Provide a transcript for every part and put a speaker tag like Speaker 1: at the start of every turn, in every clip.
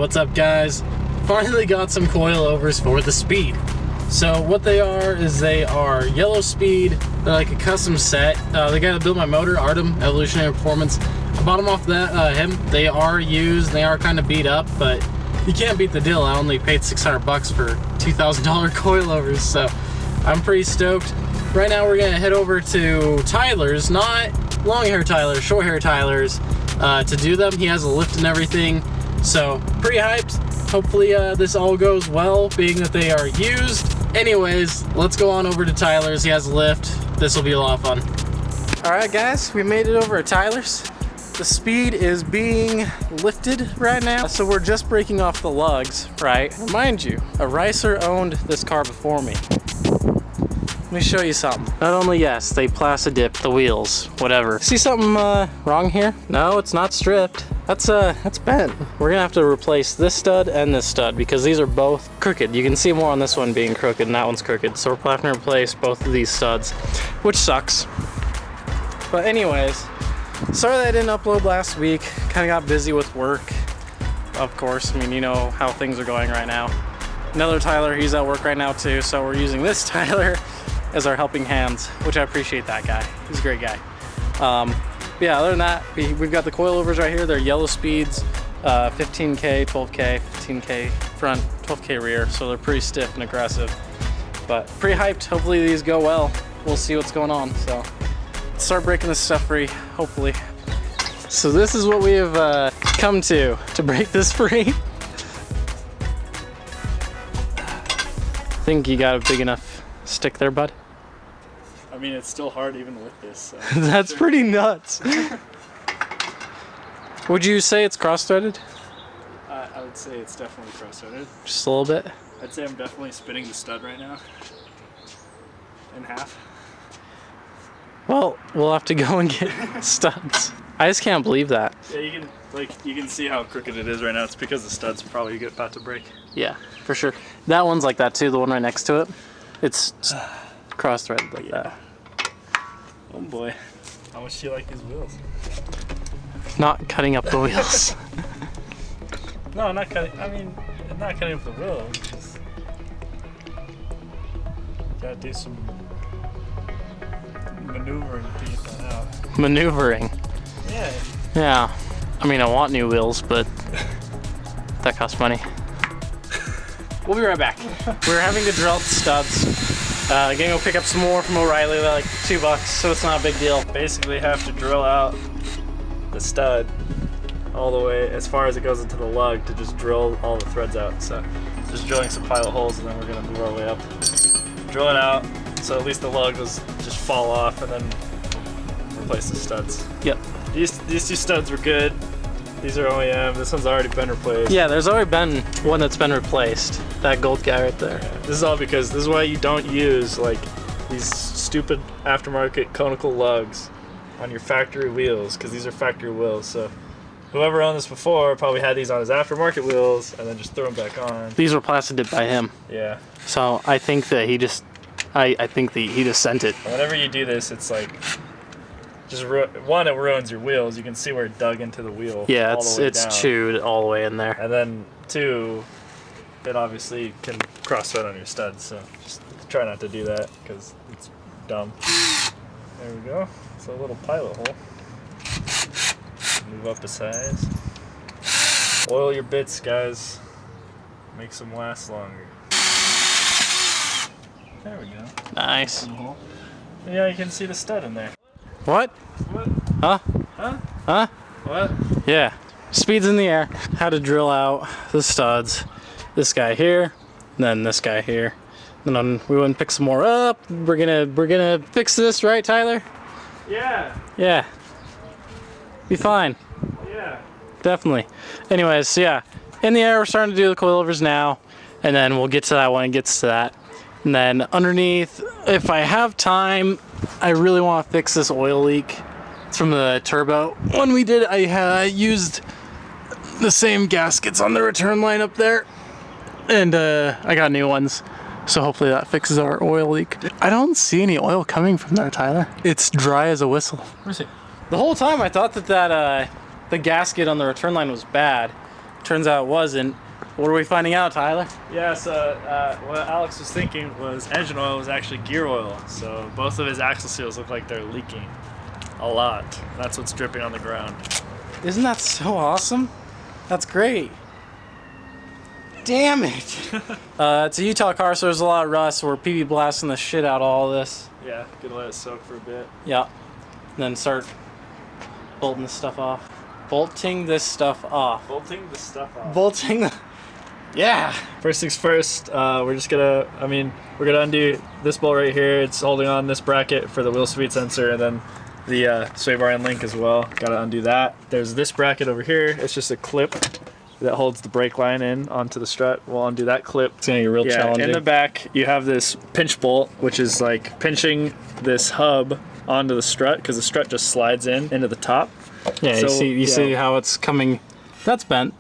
Speaker 1: what's up guys? Finally got some coilovers for the Speed. So what they are is they are yellow Speed. They're like a custom set. The guy that built my motor, Artem, Evolutionary Performance, I bought them off that him. They are used, they are kind of beat up, but you can't beat the deal. I only paid $600 for $2,000 coilovers, so I'm pretty stoked. Right now we're gonna head over to Tyler's, not long hair Tyler, short hair Tyler's, to do them. He has a lift and everything, so pretty hyped. Hopefully this all goes well, being that they are used. Anyways, let's go on over to Tyler's. He has a lift. This will be a lot of fun. All right, guys, we made it over at Tyler's. The Speed is being lifted right now, so we're just breaking off the lugs, right? Mind you, a Ricer owned this car before me. Let me show you something. Not only, yes, they plasti-dipped the wheels, whatever. See something wrong here? No, it's not stripped. That's bent. We're gonna have to replace this stud and this stud because these are both crooked. You can see more on this one being crooked and that one's crooked. So we're planning to replace both of these studs, which sucks. But anyways, sorry that I didn't upload last week. Kind of got busy with work, of course. I mean, you know how things are going right now. Another Tyler, he's at work right now too. So we're using this Tyler as our helping hands, which I appreciate that guy. He's a great guy. Yeah, other than that, we've got the coilovers right here. They're yellow Speeds, 15K, 12K, 15K front, 12K rear. So they're pretty stiff and aggressive, but pretty hyped. Hopefully these go well. We'll see what's going on. So let's start breaking this stuff free, hopefully. So this is what we have come to break this free. Think you got a big enough stick there, bud?
Speaker 2: I mean, it's still hard even with this. So.
Speaker 1: That's pretty nuts. Would you say it's cross-threaded?
Speaker 2: I would say it's definitely cross-threaded.
Speaker 1: Just a little bit?
Speaker 2: I'd say I'm definitely spinning the stud right now. In half.
Speaker 1: Well, we'll have to go and get studs. I just can't believe that.
Speaker 2: Yeah, you can see how crooked it is right now. It's because the stud's probably about to break.
Speaker 1: Yeah, for sure. That one's like that too, the one right next to it. It's cross-threaded like that.
Speaker 2: Oh boy. How much do you like these wheels?
Speaker 1: Not cutting up the wheels.
Speaker 2: No, not cutting. I mean, not cutting up the wheel. Just gotta do some maneuvering to get that out.
Speaker 1: Maneuvering.
Speaker 2: Yeah.
Speaker 1: Yeah. I mean, I want new wheels, but that costs money. We'll be right back. We're having to drill out the studs. Gonna go pick up some more from O'Reilly. They're like $2, so it's not a big deal.
Speaker 2: Basically have to drill out the stud all the way as far as it goes into the lug to just drill all the threads out. So just drilling some pilot holes and then we're gonna move our way up. Drill it out so at least the lug does just fall off and then replace the studs.
Speaker 1: Yep.
Speaker 2: These two studs were good. These are OEM. This one's already been replaced.
Speaker 1: Yeah, there's already been one that's been replaced. That gold guy right there.
Speaker 2: Yeah. This is all because this is why you don't use like these stupid aftermarket conical lugs on your factory wheels, because these are factory wheels. So whoever owned this before probably had these on his aftermarket wheels and then just threw them back on.
Speaker 1: These were plasti-dipped by him.
Speaker 2: Yeah.
Speaker 1: So I think that he just, I think that he just sent it.
Speaker 2: Whenever you do this, it's like, just one, it ruins your wheels. You can see where it dug into the wheel.
Speaker 1: Yeah,
Speaker 2: all the way
Speaker 1: it's
Speaker 2: down.
Speaker 1: chewed all the way in there.
Speaker 2: And then two, it obviously can cross-thread on your studs. So just try not to do that because it's dumb. There we go. It's a little pilot hole. Move up the size. Oil your bits, guys. Makes them last longer. There we go.
Speaker 1: Nice.
Speaker 2: Yeah, you can see the stud in there.
Speaker 1: What?
Speaker 2: What?
Speaker 1: Huh?
Speaker 2: Huh?
Speaker 1: Huh?
Speaker 2: What?
Speaker 1: Yeah. Speed's in the air. How to drill out the studs. This guy here, and then this guy here. And then we went and pick some more up. We're gonna fix this, right, Tyler?
Speaker 2: Yeah.
Speaker 1: Yeah. Be fine.
Speaker 2: Yeah.
Speaker 1: Definitely. Anyways, yeah. In the air, we're starting to do the coilovers now, and then we'll get to that when it gets to that. And then underneath, if I have time, I really want to fix this oil leak. It's from the turbo. When we did, I used the same gaskets on the return line up there, and I got new ones. So hopefully that fixes our oil leak. I don't see any oil coming from there, Tyler. It's dry as a whistle.
Speaker 2: Where's it?
Speaker 1: The whole time I thought that the gasket on the return line was bad, Turns out it wasn't. What are we finding out, Tyler?
Speaker 2: Yeah, so what Alex was thinking was engine oil was actually gear oil. So both of his axle seals look like they're leaking a lot. That's what's dripping on the ground.
Speaker 1: Isn't that so awesome? That's great. Damn it. It's a Utah car, so there's a lot of rust. We're PB blasting the shit out of all this.
Speaker 2: Yeah, gonna let it soak for a bit.
Speaker 1: Yeah. And then start bolting this stuff off. Bolting this stuff off.
Speaker 2: Bolting the stuff off.
Speaker 1: Bolting the... Yeah.
Speaker 2: First things first, we're gonna undo this bolt right here. It's holding on this bracket for the wheel speed sensor, and then the sway bar and link as well. Gotta undo that. There's this bracket over here. It's just a clip that holds the brake line in onto the strut. We'll undo that clip.
Speaker 1: It's gonna be real challenging.
Speaker 2: In the back, you have this pinch bolt, which is like pinching this hub onto the strut, because the strut just slides into the top.
Speaker 1: Yeah,
Speaker 2: so,
Speaker 1: you see how it's coming. That's bent.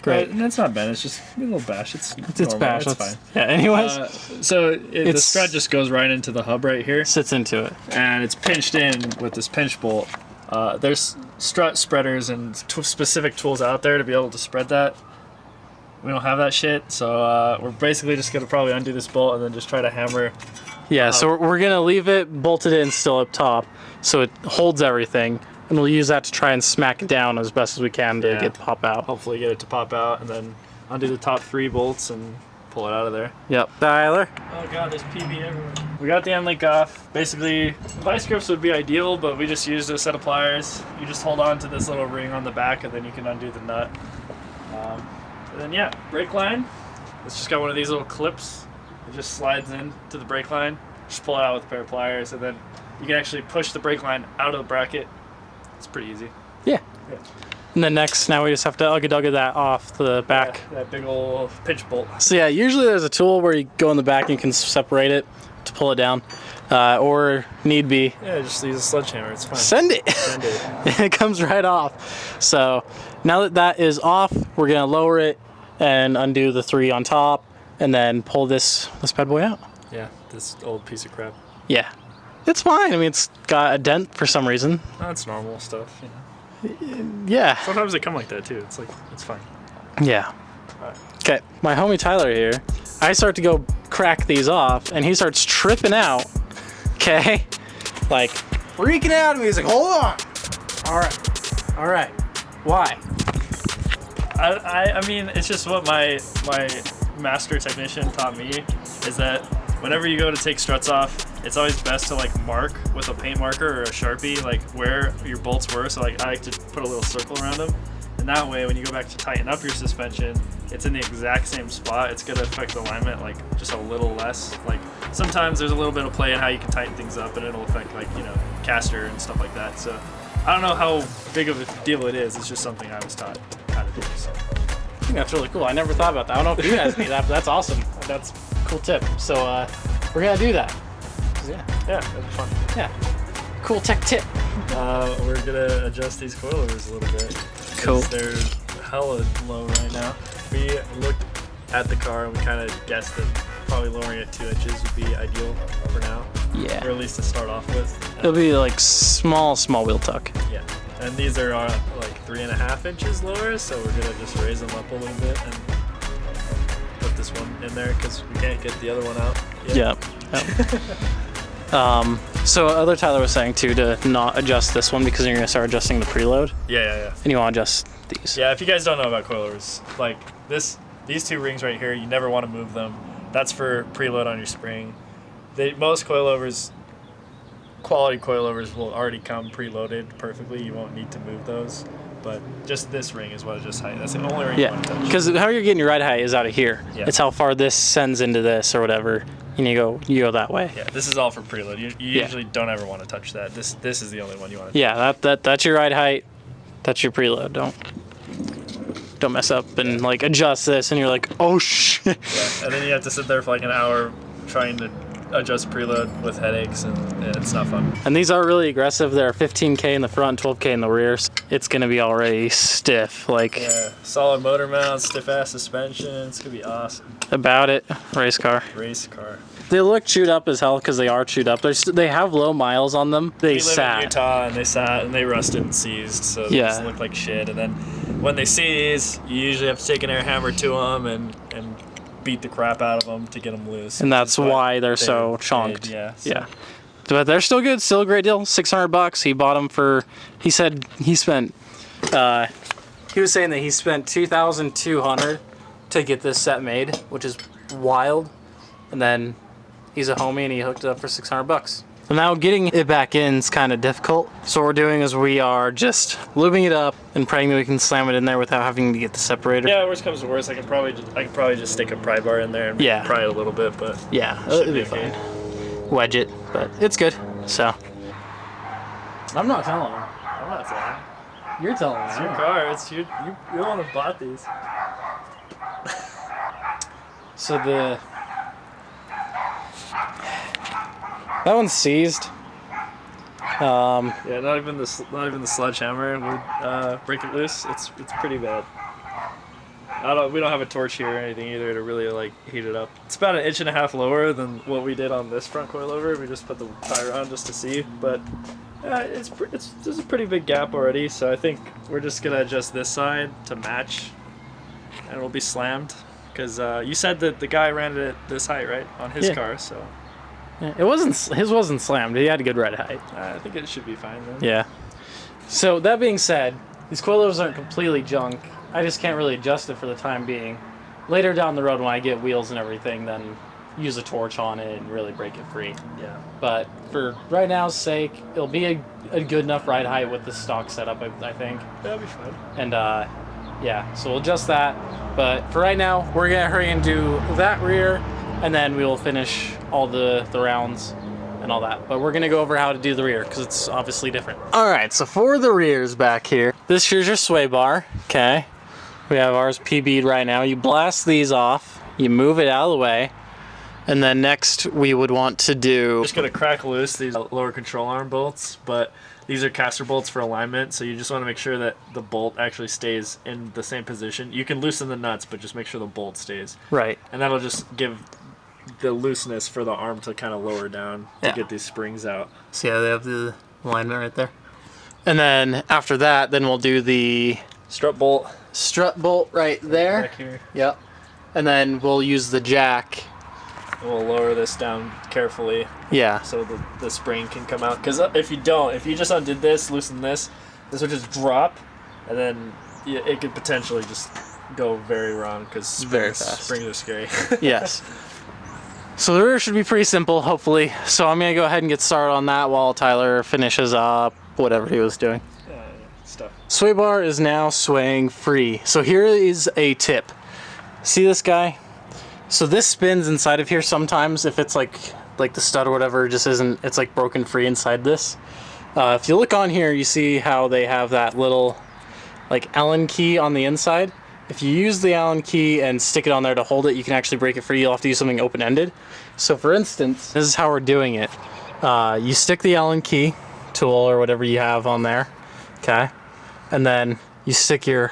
Speaker 1: Great.
Speaker 2: It's not bent. It's just a little bash. It's
Speaker 1: bash.
Speaker 2: It's fine.
Speaker 1: Yeah. Anyways,
Speaker 2: the strut just goes right into the hub right here.
Speaker 1: Sits into it,
Speaker 2: and it's pinched in with this pinch bolt. There's strut spreaders and specific tools out there to be able to spread that. We don't have that shit, so we're basically just gonna probably undo this bolt and then just try to hammer.
Speaker 1: Yeah. So we're gonna leave it bolted in still up top, so it holds everything. And we'll use that to try and smack it down as best as we can to get it to pop out.
Speaker 2: Hopefully get it to pop out, and then undo the top 3 bolts and pull it out of there.
Speaker 1: Yep. Tyler?
Speaker 2: Oh god, there's PB everywhere. We got the end link off. Basically, vice grips would be ideal, but we just used a set of pliers. You just hold on to this little ring on the back, and then you can undo the nut. And then yeah, brake line. It's just got one of these little clips. It just slides into the brake line. Just pull it out with a pair of pliers, and then you can actually push the brake line out of the bracket. It's pretty easy.
Speaker 1: Yeah. And then next, now we just have to ugga that off the back.
Speaker 2: Yeah, that big old pinch bolt.
Speaker 1: So yeah, usually there's a tool where you go in the back and you can separate it to pull it down. Or need be.
Speaker 2: Yeah, just use a sledgehammer. It's fine.
Speaker 1: Send it.
Speaker 2: Send it.
Speaker 1: It comes right off. So now that that is off, we're gonna lower it and undo the 3 on top, and then pull this bad boy out.
Speaker 2: Yeah, this old piece of crap.
Speaker 1: Yeah. It's fine. I mean, it's got a dent for some reason.
Speaker 2: That's normal stuff, you know.
Speaker 1: Yeah.
Speaker 2: Sometimes they come like that too. It's like, it's fine.
Speaker 1: Yeah.
Speaker 2: All right.
Speaker 1: Okay, my homie Tyler here, I start to go crack these off, and he starts tripping out. Okay? Like, freaking out at me. He's like, hold on. All right. Why?
Speaker 2: I mean, it's just what my master technician taught me, is that whenever you go to take struts off, it's always best to like mark with a paint marker or a Sharpie like where your bolts were. So like I like to put a little circle around them, and that way when you go back to tighten up your suspension, it's in the exact same spot. It's gonna affect the alignment like just a little less. Like sometimes there's a little bit of play in how you can tighten things up, and it'll affect like, you know, caster and stuff like that. So I don't know how big of a deal it is. It's just something I was taught how to do. So
Speaker 1: I think that's really cool. I never thought about that. I don't know if you guys knew that, but that's awesome. That's a cool tip. So we're gonna do that. Yeah,
Speaker 2: that'd be fun.
Speaker 1: Yeah, cool tech tip.
Speaker 2: We're gonna adjust these coilovers a little bit.
Speaker 1: Cool.
Speaker 2: They're hella low right now. We looked at the car and we kind of guessed that probably lowering it 2 inches would be ideal for now.
Speaker 1: Yeah.
Speaker 2: Or at least to start off with.
Speaker 1: It'll be like small wheel tuck.
Speaker 2: Yeah. And these are like 3.5 inches lower, so we're gonna just raise them up a little bit and put this one in there because we can't get the other one out yet.
Speaker 1: Yep. So other Tyler was saying too to not adjust this one because you're gonna start adjusting the preload.
Speaker 2: Yeah.
Speaker 1: And you want to adjust these.
Speaker 2: Yeah, if you guys don't know about coilovers, like these 2 rings right here, you never want to move them. That's for preload on your spring. Most coilovers, quality coilovers, will already come preloaded perfectly. You won't need to move those. But just this ring is what adjusts height. That's the only ring you want to touch.
Speaker 1: Because how you're getting your ride height is out of here.
Speaker 2: Yeah.
Speaker 1: It's how far this sends into this or whatever. And you go that way.
Speaker 2: Yeah, this is all for preload. You usually don't ever want to touch that. This is the only one you want to touch.
Speaker 1: Yeah, that's your ride height. That's your preload. Don't mess up and like adjust this and you're like, oh shit.
Speaker 2: Yeah, and then you have to sit there for like an hour trying to adjust preload with headaches, and it's not fun.
Speaker 1: And these are really aggressive. They're 15K in the front, 12K in the rear. It's gonna be already stiff. Like,
Speaker 2: yeah, solid motor mount, stiff ass suspension. It's gonna be awesome.
Speaker 1: About it, race car.
Speaker 2: Race car.
Speaker 1: They look chewed up as hell because they are chewed up. They have low miles on them. They
Speaker 2: we
Speaker 1: sat.
Speaker 2: live in Utah, and they sat and they rusted and seized, so they
Speaker 1: Yeah.
Speaker 2: just look like shit. And then when they see these, you usually have to take an air hammer to them and beat the crap out of them to get them loose.
Speaker 1: And that's why they're so chunked.
Speaker 2: Yeah. So.
Speaker 1: Yeah. But they're still good. Still a great deal. $600. He bought them for. He said he spent. He was saying that he spent $2,200 to get this set made, which is wild. And then he's a homie and he hooked it up for $600. So now getting it back in is kind of difficult. So what we're doing is we are just lubing it up and praying that we can slam it in there without having to get the separator.
Speaker 2: Yeah, worst comes to worst, I can probably just stick a pry bar in there and pry it a little bit, but
Speaker 1: yeah, it'll be fine. Wedge it, but it's good. So I'm not telling her.
Speaker 2: I'm not telling her.
Speaker 1: You're telling her.
Speaker 2: It's your car. It's you're the one that bought these.
Speaker 1: So that one's seized.
Speaker 2: Yeah, not even the sledgehammer would break it loose. It's pretty bad. We don't have a torch here or anything either to really like heat it up. It's about 1.5 inches lower than what we did on this front coilover. We just put the tire on just to see, but there's a pretty big gap already. So I think we're just gonna adjust this side to match, and it'll be slammed. Because you said that the guy ran it at this height, right, on his car, so.
Speaker 1: Yeah, his wasn't slammed. He had a good ride height.
Speaker 2: I think it should be fine then.
Speaker 1: Yeah. So that being said, these coilovers aren't completely junk. I just can't really adjust it for the time being. Later down the road when I get wheels and everything, then use a torch on it and really break it free.
Speaker 2: Yeah.
Speaker 1: But for right now's sake, it'll be a good enough ride height with the stock setup, I think.
Speaker 2: That'll be fine.
Speaker 1: And yeah, so we'll adjust that. But for right now, we're gonna hurry and do that rear, and then we will finish all the rounds and all that. But we're gonna go over how to do the rear because it's obviously different. All right, so for the rears back here, this here's your sway bar. Okay, we have ours PB'd right now. You blast these off, you move it out of the way, and then next we would want to do.
Speaker 2: Just gonna crack loose these lower control arm bolts, but these are caster bolts for alignment, so you just want to make sure that the bolt actually stays in the same position. You can loosen the nuts, but just make sure the bolt stays.
Speaker 1: Right.
Speaker 2: And that'll just give the looseness for the arm to kind of lower down to get these springs out.
Speaker 1: See how they have the alignment right there? And then after that, then we'll do the
Speaker 2: strut bolt
Speaker 1: right there.
Speaker 2: Back here.
Speaker 1: Yep. And then we'll use the jack.
Speaker 2: We'll lower this down carefully.
Speaker 1: Yeah.
Speaker 2: So the spring can come out. Because if you just undid this, loosen this would just drop, and then it could potentially just go very wrong because springs are scary. Yes.
Speaker 1: So the rear should be pretty simple, hopefully. So I'm gonna go ahead and get started on that while Tyler finishes up whatever he was doing.
Speaker 2: Stuff.
Speaker 1: Sway bar is now swaying free. So here is a tip. See this guy? So this spins inside of here sometimes if it's like the stud or whatever just isn't, it's like broken free inside this. If you look on here, you see how they have that little like Allen key on the inside. If you use the Allen key and stick it on there to hold it, you can actually break it free. You'll have to use something open-ended. So for instance, this is how we're doing it. You stick the Allen key tool or whatever you have on there, okay? And then you stick your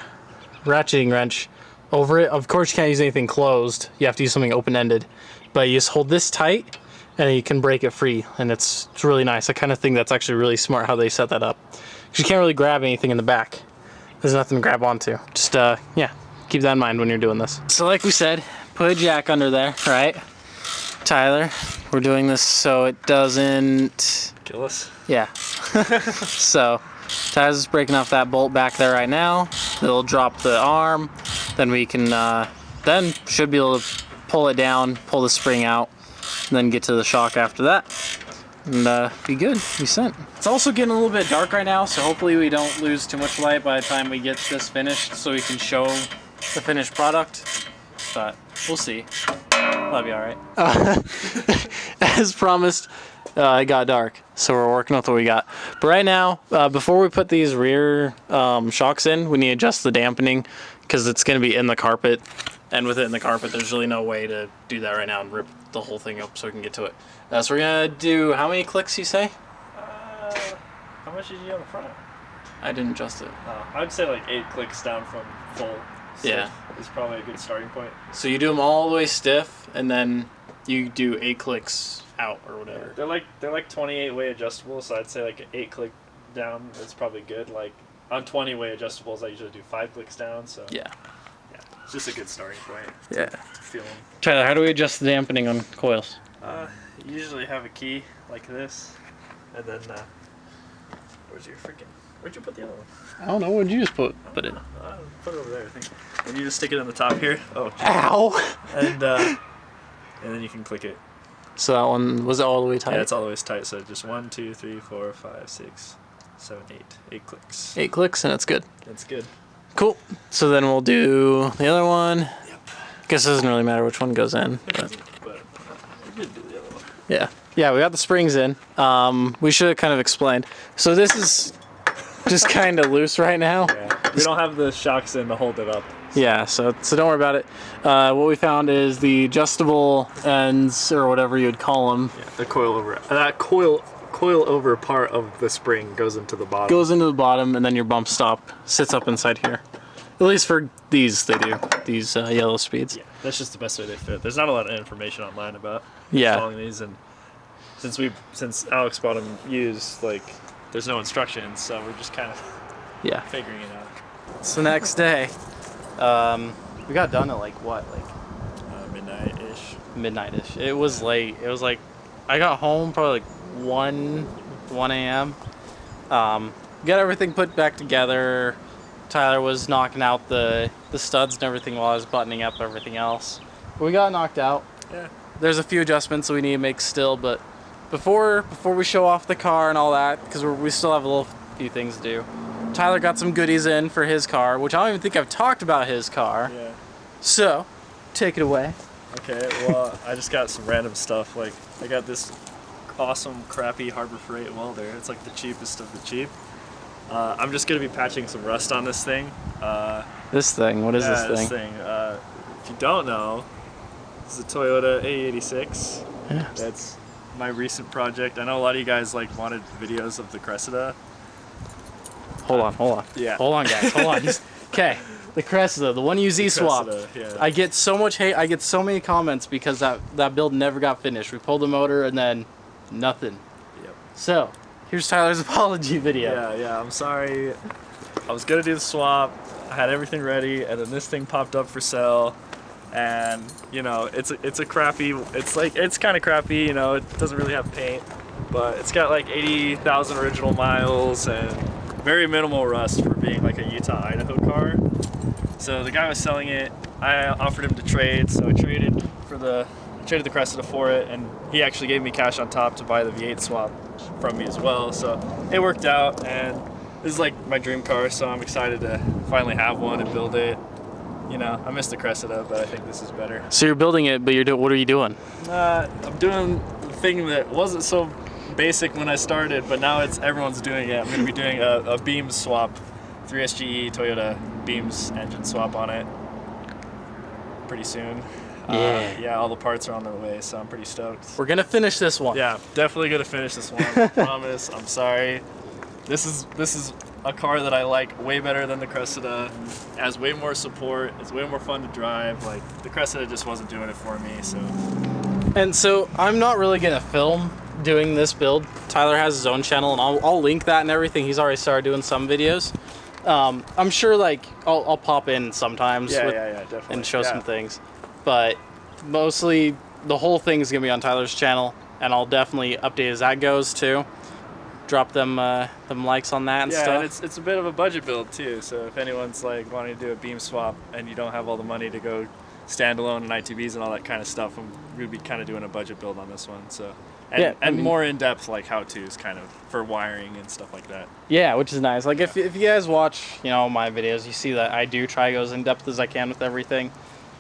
Speaker 1: ratcheting wrench over it. Of course, you can't use anything closed. You have to use something open-ended. But you just hold this tight, and you can break it free. And it's really nice. I kind of think that's actually really smart how they set that up. Because you can't really grab anything in the back. There's nothing to grab onto. Just, yeah, keep that in mind when you're doing this. So like we said, put a jack under there, right? Tyler, we're doing this so it doesn't...
Speaker 2: kill us?
Speaker 1: Yeah. So, Tyler's just breaking off that bolt back there right now. It'll drop the arm. Then we can, then should be able to pull it down, pull the spring out, and then get to the shock after that. And be good, be sent. It's also getting a little bit dark right now, so hopefully we don't lose too much light by the time we get this finished so we can show the finished product. But we'll see. That'll be alright. As promised, it got dark, so we're working with what we got. But right now, before we put these rear shocks in, we need to adjust the dampening because it's going to be in the carpet. And with it in the carpet, there's really no way to do that right now and rip the whole thing up so we can get to it. So we're going to do, how many clicks you say?
Speaker 2: How much did you on the front?
Speaker 1: I didn't adjust it.
Speaker 2: I'd say like 8 clicks down from full.
Speaker 1: Yeah.
Speaker 2: It's probably a good starting point.
Speaker 1: So you do them all the way stiff, and then you do 8 clicks out or whatever.
Speaker 2: They're like 28 way adjustable, so I'd say like an 8 click down is probably good. Like on 20-way adjustables, I usually do 5 clicks down. So
Speaker 1: Yeah.
Speaker 2: yeah, it's just a good starting point.
Speaker 1: Yeah.
Speaker 2: To feel them.
Speaker 1: Tyler, how do we adjust the dampening on coils?
Speaker 2: You usually have a key like this, and then where'd you put the other one?
Speaker 1: I don't know. What'd you just put it?
Speaker 2: Put it over there, I think. And you just stick it in the top here. Oh.
Speaker 1: Ow!
Speaker 2: And then you can click it.
Speaker 1: So that one was all the way tight.
Speaker 2: Yeah, it's all the way tight. So just 1, 2, 3, 4, 5, 6, 7, 8. 8 clicks.
Speaker 1: 8 clicks and it's good.
Speaker 2: That's good.
Speaker 1: Cool. So then we'll do the other one.
Speaker 2: Yep.
Speaker 1: Guess it doesn't really matter which one goes in. But
Speaker 2: we did do the other one.
Speaker 1: yeah. Yeah, we got the springs in. We should have kind of explained. So this is just kind of loose right now.
Speaker 2: Yeah. We don't have the shocks in to hold it up.
Speaker 1: Yeah, so don't worry about it. What we found is the adjustable ends, or whatever you'd call them.
Speaker 2: Yeah, the coilover. That coil over part of the spring goes into the bottom.
Speaker 1: Goes into the bottom, and then your bump stop sits up inside here. At least for these, they do. These yellow speeds.
Speaker 2: Yeah, that's just the best way they fit. There's not a lot of information online about
Speaker 1: Yeah.
Speaker 2: installing these, and since Alex bought them used, like there's no instructions, so we're just kind of figuring it out.
Speaker 1: So next day, we got done at like what,
Speaker 2: midnight-ish.
Speaker 1: Midnight-ish. It was late. It was like I got home probably like 1 a.m. Got everything put back together. Tyler was knocking out the studs and everything while I was buttoning up everything else. We got knocked out.
Speaker 2: Yeah.
Speaker 1: There's a few adjustments that we need to make still, but before we show off the car and all that, because we still have a few things to do, Tyler got some goodies in for his car, which I don't even think I've talked about his car.
Speaker 2: Yeah.
Speaker 1: So, take it away.
Speaker 2: Okay, well, I just got some random stuff. Like, I got this awesome, crappy Harbor Freight welder. It's like the cheapest of the cheap. I'm just going to be patching some rust on this thing.
Speaker 1: This thing? What is this thing?
Speaker 2: This thing. If you don't know, this is a Toyota A86.
Speaker 1: Yeah.
Speaker 2: That's my recent project. I know a lot of you guys wanted videos of the Cressida.
Speaker 1: Hold on.
Speaker 2: Yeah.
Speaker 1: Hold on, guys. Hold on. Okay. The Cressida, the one you Z-swap.
Speaker 2: Yeah.
Speaker 1: I get so much hate. I get so many comments because that build never got finished. We pulled the motor and then nothing.
Speaker 2: Yep.
Speaker 1: So, here's Tyler's apology video.
Speaker 2: Yeah. I'm sorry. I was gonna do the swap. I had everything ready, and then this thing popped up for sale. And it's a crappy. It's kind of crappy. It doesn't really have paint, but it's got like 80,000 original miles and very minimal rust for being like a Utah Idaho car. So the guy was selling it. I offered him to trade, so I traded the Cressida for it, and he actually gave me cash on top to buy the V8 swap from me as well. So it worked out, and this is like my dream car, so I'm excited to finally have one and build it. I miss the Cressida, but I think this is better.
Speaker 1: So you're building it, but what are you doing?
Speaker 2: I'm doing the thing that wasn't so basic when I started, but now everyone's doing it. I'm going to be doing a beam swap, 3SGE Toyota beams engine swap on it pretty soon. Yeah, all the parts are on their way, so I'm pretty stoked.
Speaker 1: We're going to finish this one.
Speaker 2: Yeah, definitely going to finish this one. I promise. I'm sorry. This is a car that I like way better than the Cressida. It has way more support. It's way more fun to drive. Like, the Cressida just wasn't doing it for me, so.
Speaker 1: And so I'm not really gonna film doing this build. Tyler has his own channel, and I'll link that and everything. He's already started doing some videos. I'm sure I'll pop in sometimes
Speaker 2: definitely.
Speaker 1: and show some things, but mostly the whole thing is gonna be on Tyler's channel, and I'll definitely update as that goes too. Drop them likes on that and stuff.
Speaker 2: And it's a bit of a budget build too. So if anyone's wanting to do a beam swap and you don't have all the money to go standalone and ITBs and all that kind of stuff, I'm gonna be kind of doing a budget build on this one. So and more in depth how-tos kind of for wiring and stuff like that.
Speaker 1: Yeah, which is nice. Like if you guys watch my videos, you see that I do try to go as in depth as I can with everything.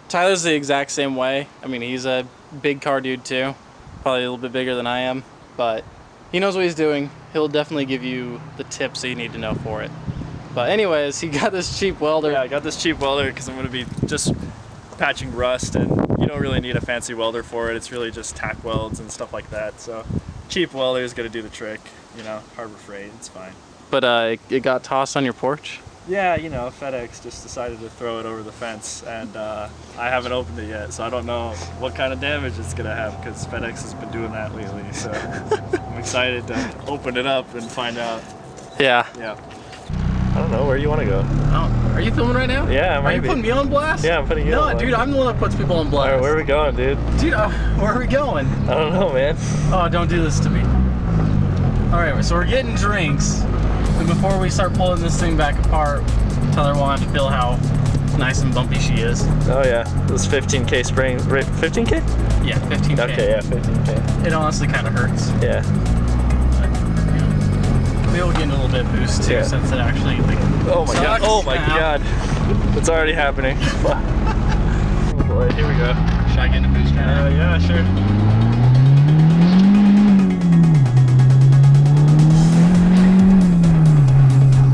Speaker 1: Tyler's the exact same way. I mean, he's a big car dude too, probably a little bit bigger than I am, but he knows what he's doing. He'll definitely give you the tips that you need to know for it. But anyways, he got this cheap welder.
Speaker 2: Yeah, I got this cheap welder because I'm going to be just patching rust, and you don't really need a fancy welder for it. It's really just tack welds and stuff like that. So cheap welder is going to do the trick. Harbor Freight, it's fine.
Speaker 1: But it got tossed on your porch?
Speaker 2: Yeah, FedEx just decided to throw it over the fence, and I haven't opened it yet, so I don't know what kind of damage it's going to have, because FedEx has been doing that lately, so I'm excited to open it up and find out.
Speaker 1: Yeah.
Speaker 2: Yeah. I don't know. Where do you want to go?
Speaker 1: Oh, are you filming right now?
Speaker 2: Yeah,
Speaker 1: Are you putting me on blast?
Speaker 2: Yeah, I'm putting you on blast.
Speaker 1: No, dude, I'm the one that puts people on blast.
Speaker 2: Alright, where are we going, dude?
Speaker 1: Dude, where are we going?
Speaker 2: I don't know, man.
Speaker 1: Oh, don't do this to me. Alright, so we're getting drinks. And before we start pulling this thing back apart, Tyler will have to feel how nice and bumpy she is.
Speaker 2: Oh yeah, this 15K spring, 15K?
Speaker 1: Yeah, 15K.
Speaker 2: Okay, yeah, 15K.
Speaker 1: It honestly kind of hurts.
Speaker 2: Yeah.
Speaker 1: Maybe we'll get a little bit of boost too, since it actually like.
Speaker 2: Oh my god! Oh my god! It's already happening. Oh boy, here we go.
Speaker 1: Should I get a boost right now?
Speaker 2: Yeah, sure.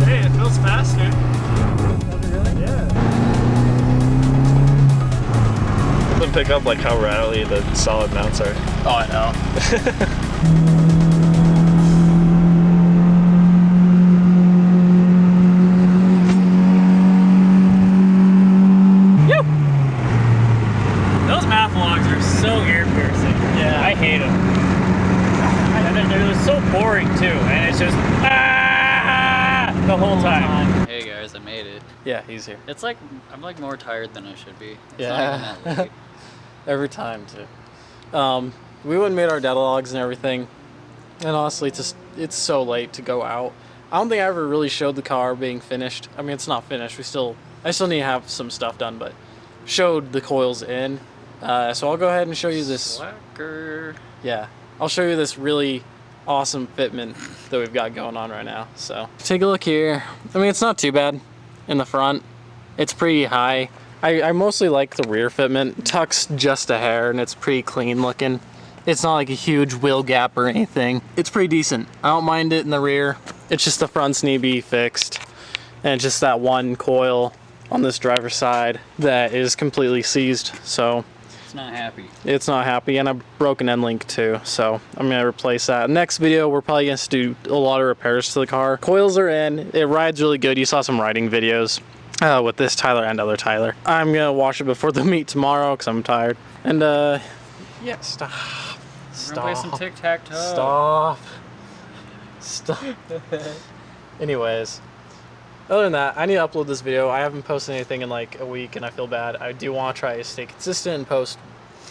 Speaker 2: Hey, it feels faster. Pick up like how rattly the solid mounts are.
Speaker 1: Oh, I know.
Speaker 3: Yep. Those math logs are so ear piercing.
Speaker 1: Yeah.
Speaker 3: I hate them. And they're so boring too, and it's just the whole time.
Speaker 4: Hey guys, I made it.
Speaker 1: Yeah, he's here.
Speaker 4: It's like I'm like more tired than I should be. It's
Speaker 1: Yeah.
Speaker 4: not even that late.
Speaker 1: Every time too. We went and made our data logs and everything, and honestly, it's so late to go out. I don't think I ever really showed the car being finished. I mean, it's not finished. I still need to have some stuff done, but showed the coils in. So I'll go ahead and show you this.
Speaker 4: Slacker.
Speaker 1: Yeah, I'll show you this really awesome fitment that we've got going on right now. So take a look here. I mean, it's not too bad in the front. It's pretty high. I mostly like the rear fitment. It tucks just a hair and it's pretty clean looking. It's not like a huge wheel gap or anything. It's pretty decent. I don't mind it in the rear. It's just the fronts need to be fixed. And just that one coil on this driver's side that is completely seized. So
Speaker 4: It's not happy.
Speaker 1: it's not happy, and a broken end link too. So I'm gonna replace that. Next video, we're probably gonna do a lot of repairs to the car. Coils are in. It rides really good. You saw some riding videos. With this Tyler and other Tyler. I'm gonna wash it before the meet tomorrow because I'm tired. And yeah, stop.
Speaker 4: We're gonna play some tic-tac-toe.
Speaker 1: Stop. Anyways, other than that, I need to upload this video. I haven't posted anything in like a week and I feel bad. I do want to try to stay consistent and post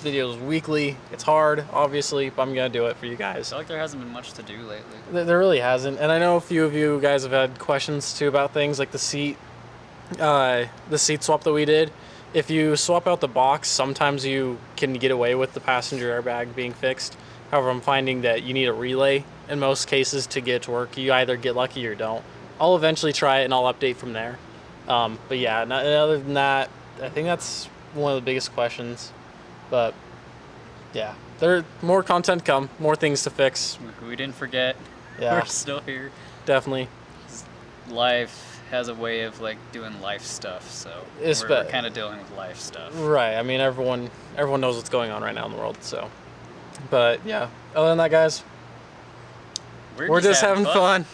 Speaker 1: videos weekly. It's hard, obviously, but I'm gonna do it for you guys.
Speaker 4: I feel like there hasn't been much to do lately.
Speaker 1: There really hasn't. And I know a few of you guys have had questions too about things like the seat swap that we did. If you swap out the box, sometimes you can get away with the passenger airbag being fixed. However, I'm finding that you need a relay in most cases to get it to work. You either get lucky or don't. I'll eventually try it and I'll update from there. But yeah, other than that, I think that's one of the biggest questions. But yeah, there more content come, more things to fix.
Speaker 4: We didn't forget.
Speaker 1: Yeah,
Speaker 4: We're still here.
Speaker 1: definitely.
Speaker 4: Life has a way of like doing life stuff, so
Speaker 1: It's
Speaker 4: we're kind of dealing with life stuff.
Speaker 1: Right. I mean, everyone knows what's going on right now in the world. So, but yeah. Other than that, guys, we're just having fun.